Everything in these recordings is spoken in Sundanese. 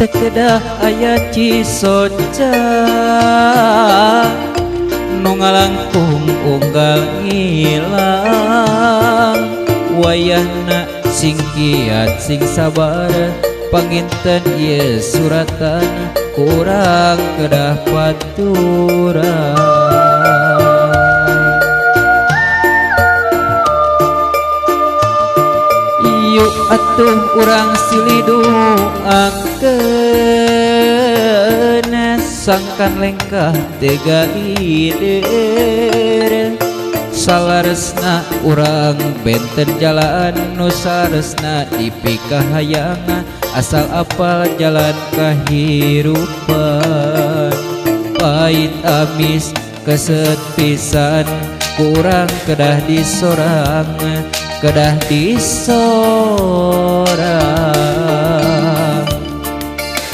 kedah aya Cisoca nu ngalangkung unggal ngilang wayahna sing kiat sing sabar panginten ieu suratan kurang kedah paturan. Yuk atuh urang silidu akeun sangkan lengkah tega lider salaresna urang benten jalan nu saresna dipikahayang asal apal jalan kahirupan pait amis keset pisan kurang kedah disorang kedah disorang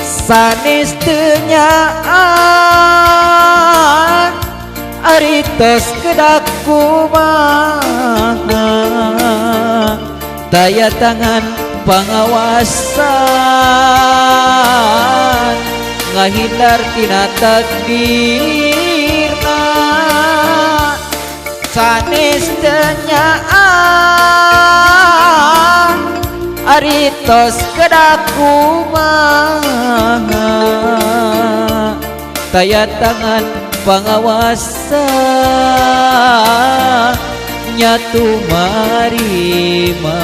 sanes teu nyaan aritos kedah kumaha daya tangan pangawasan ngahindar tina takdirna sanes teu nyaan aritos kedah kumaha daya tangan pengawasan nyatu marima.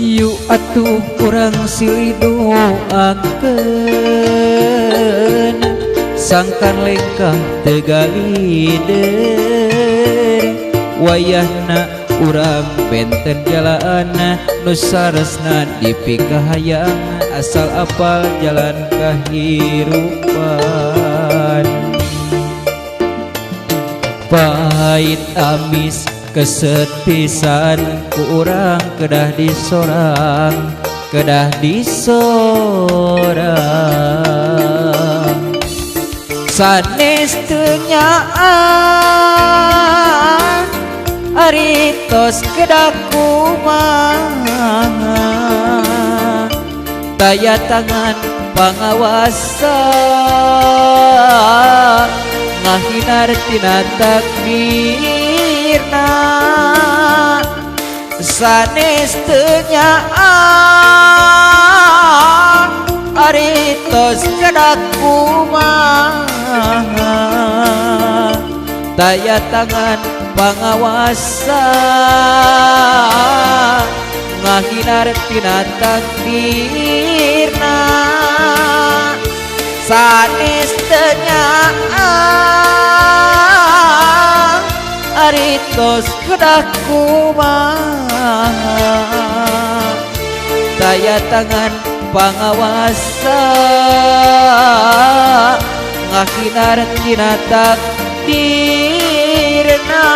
Yuk atuh urang silidu akeun sangkan lengkah tega lider wayahna urang benten jalan nu saresna dipikahayang asal apal jalan kahirupan pait amis keset pisan ku urang kedah disorang kedah disorang sanes teu nyaan aritos kedah kumaha daya tangan pangawasan ngahindar tina takdirna sanes teu nyaan aritos kedah kumaha daya tangan pangawasan ngahindar tina takdirna sanes teu nyaan aritos kedah kumaha daya tangan pangawasan ngahindar tina takdirna.